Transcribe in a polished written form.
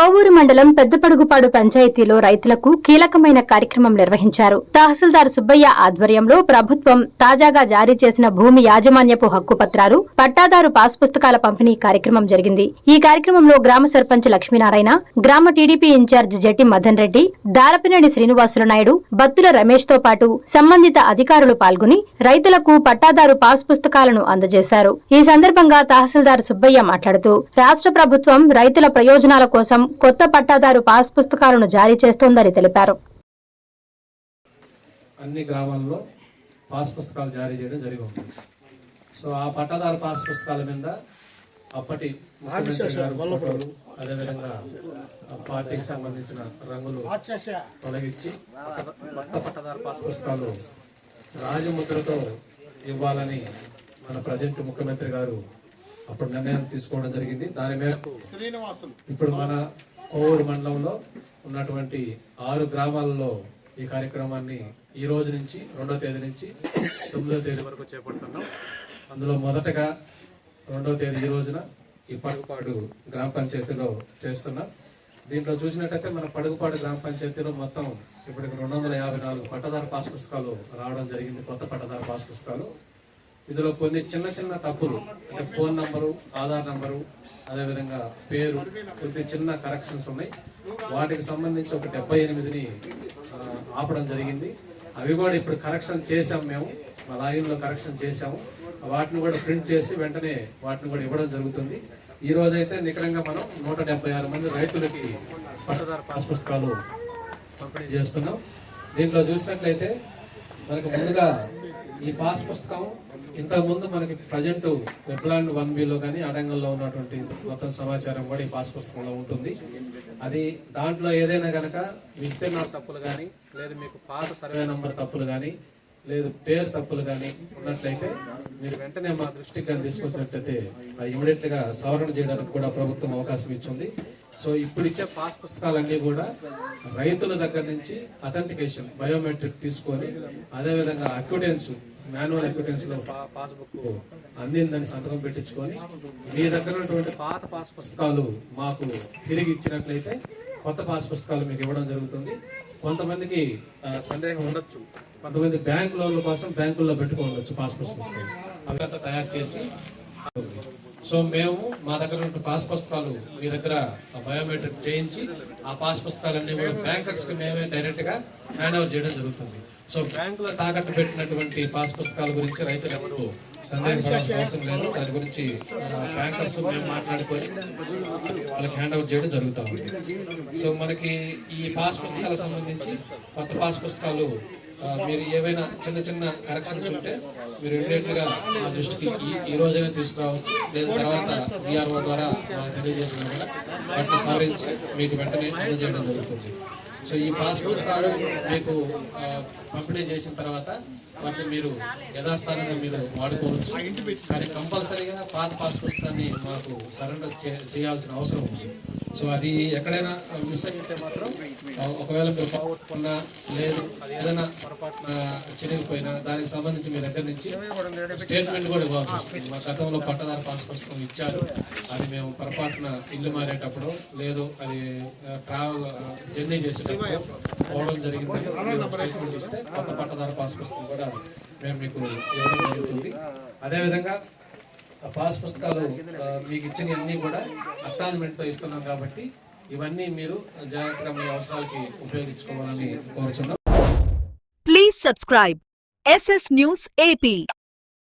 కోవూరు మండలం పెద్దపడుగుపాడు పంచాయతీలో రైతులకు కీలకమైన కార్యక్రమం నిర్వహించారు. తహసీల్దార్ సుబ్బయ్య ఆధ్వర్యంలో ప్రభుత్వం తాజాగా జారీ చేసిన భూమి యాజమాన్యపు హక్కు పత్రాలు, పట్టాదారు పాస్ పుస్తకాల పంపిణీ కార్యక్రమం జరిగింది. ఈ కార్యక్రమంలో గ్రామ సర్పంచ్ లక్ష్మీనారాయణ, గ్రామ టీడీపీ ఇన్ఛార్జ్ జట్టి మదన్ రెడ్డి, దారపినేని శ్రీనివాసులు నాయుడు, బత్తుల రమేష్ తో పాటు సంబంధిత అధికారులు పాల్గొని రైతులకు పట్టాదారు పాస్ పుస్తకాలను అందజేశారు. ఈ సందర్భంగా తహసీల్దార్ సుబ్బయ్య మాట్లాడుతూ రాష్ట్ర ప్రభుత్వం రైతుల ప్రయోజనాల కోసం కొత్త పట్టాదారు పాస్ పుస్తకాలను జారీ చేస్తోందని తెలిపారు. అన్ని గ్రామాల్లో పాస్ పుస్తకాలు జారీ చేయడం జరిగింది. సో ఆ పట్టాదారు పాస్ పుస్తకాల మీద అప్పటి అదేవిధంగా పార్టీకి సంబంధించిన రంగులు తొలగించి కొత్త పట్టాదారు పాస్ పుస్తకాలు రాజముద్రతో ఇవ్వాలని మన ప్రజెంట్ ముఖ్యమంత్రి గారు అప్పుడు నిర్ణయం తీసుకోవడం జరిగింది. దాని మేరకు ఇప్పుడు మన కోవూరు మండలంలో ఉన్నటువంటి 6 గ్రామాలలో ఈ కార్యక్రమాన్ని ఈ రోజు నుంచి 2వ తేదీ నుంచి 9వ తేదీ వరకు చేపడుతున్నాం. అందులో మొదటగా 2వ తేదీ ఈ రోజున ఈ పడుగుపాడు గ్రామ పంచాయతీలో చేస్తున్నాం. దీంట్లో చూసినట్టయితే మన పడుగుపాడు గ్రామ పంచాయతీలో మొత్తం ఇప్పటికి 254 పట్టదారు పాస్ పుస్తకాలు రావడం జరిగింది. కొత్త పట్టదారు పాస్ పుస్తకాలు. ఇందులో కొన్ని చిన్న చిన్న తప్పులు, అంటే ఫోన్ నంబరు, ఆధార్ నంబరు, అదేవిధంగా పేరు, కొద్ది చిన్న కరెక్షన్స్ ఉన్నాయి. వాటికి సంబంధించి ఒక 78ని ఆపడం జరిగింది. అవి కూడా ఇప్పుడు కరెక్షన్ చేసాము, మేము మా లాగిన్లో కరెక్షన్ చేసాము. వాటిని కూడా ప్రింట్ చేసి వెంటనే వాటిని కూడా ఇవ్వడం జరుగుతుంది. ఈ రోజైతే నికరంగా మనం 176 మంది రైతులకి పట్టదారు పాస్ పుస్తకాలు పంపిణీ చేస్తున్నాం. దీంట్లో చూసినట్లయితే మనకు ముందుగా ఈ పాస్ పుస్తకం ఇంతకుముందు మనకి ప్రజెంట్ వెబ్లాండ్ 1Bలో కానీ అడంగల్లో ఉన్నటువంటి మొత్తం సమాచారం కూడా ఈ పాస్ పుస్తకంలో ఉంటుంది. అది దాంట్లో ఏదైనా కనుక విస్తీర్ణ తప్పులు కానీ, లేదు మీకు పాత సర్వే నంబర్ తప్పులు కానీ, లేదు పేరు తప్పులు కానీ ఉన్నట్లయితే మీరు వెంటనే మా దృష్టికి కానీ తీసుకొచ్చినట్లయితే అది ఇమీడియట్గా సవరణ చేయడానికి కూడా ప్రభుత్వం అవకాశం ఇచ్చింది. సో ఇప్పుడు ఇచ్చే పాస్ పుస్తకాలన్నీ కూడా రైతుల దగ్గర నుంచి అథెంటికేషన్ బయోమెట్రిక్ తీసుకొని, అదేవిధంగా అక్విడెన్స్, మాన్యువల్ అక్విడెన్స్ లో పాస్బుక్ అందిందని సంతకం పెట్టించుకొని మీ దగ్గర ఉన్నటువంటి పాత పాస్ పుస్తకాలు మాకు తిరిగి ఇచ్చినట్లయితే కొత్త పాస్ పుస్తకాలు మీకు ఇవ్వడం జరుగుతుంది. కొంతమందికి సందేహం ఉండొచ్చు, కొంతమంది బ్యాంక్ లోన్ల కోసం బ్యాంకుల్లో పెట్టుకోవచ్చు పాస్ పుస్తకాలు, అవి అంతా తయారు చేసి. సో మేము మా దగ్గర ఉన్న పాస్ పుస్తకాలు మీ దగ్గర బయోమెట్రిక్ చేయించి ఆ పాస్ పుస్తకాలన్నీ కూడా బ్యాంకర్స్కి మేమే డైరెక్ట్గా హ్యాండ్ ఓవర్ చేయడం జరుగుతుంది. సో బ్యాంకులో తాకట్టు పెట్టినటువంటి పాస్ పుస్తకాల గురించి రైతులు ఎవరు సందేహపడాల్సిన అవసరం లేదు. దాని గురించి బ్యాంకర్స్ మేము మాట్లాడుకొని వాళ్ళకి హ్యాండ్ ఓవర్ చేయడం జరుగుతూ ఉంది. సో మనకి ఈ పాస్ పుస్తకాలకు సంబంధించి కొత్త పాస్ పుస్తకాలు మీరు ఏవైనా చిన్న చిన్న కరెక్షన్స్ ఉంటే మీరు ఇమీడియట్గా మా దృష్టికి ఈ రోజైనా తీసుకురావచ్చు, లేదా తర్వాత విఆర్ఓ ద్వారా మాకు తెలియజేసినా కూడా వాటిని సవరించి మీకు వెంటనే అందజేయడం జరుగుతుంది. సో ఈ పాస్ పుస్తకాలు మీకు పంపిణీ చేసిన తర్వాత వాటిని మీరు యథాస్థానంగా మీరు వాడుకోవచ్చు. కానీ కంపల్సరీగా పాత పాస్ పుస్తకాన్ని మాకు సరెండర్ చేయాల్సిన అవసరం ఉంది. సో అది ఎక్కడైనా మిస్ అయితే మాత్రం ఒకవేళ మీరు పోగొట్టుకున్నా, లేదు అది ఏదైనా పొరపాటున చిరిగిపోయినా దానికి సంబంధించి మీ దగ్గర నుంచి స్టేట్మెంట్ కూడా ఇవ్వాల్సి వస్తుంది. మా గతంలో పట్టదారు పాస్ పుస్తకం ఇచ్చారు, అది మేము పొరపాటున ఇల్లు మారేటప్పుడు, లేదు అది ట్రావెల్ జర్నీ చేసేటప్పుడు పోవడం జరిగింది, స్టేట్మెంట్ ఇస్తే కొత్త పట్టదారు పాస్ పుస్తకం కూడా మేము మీకు ఇవ్వడం జరుగుతుంది. అదేవిధంగా పాస్ పుస్తకాలు మీకు ఇచ్చినవన్నీ కూడా అక్నాలజ్మెంట్తో ఇస్తున్నాం కాబట్టి ఇవన్నీ మీరు జాగ్రత్తగా మీ అవసరాలకి ఉపయోగించుకోవాలని కోరుచున్నాం. Please subscribe SS News AP.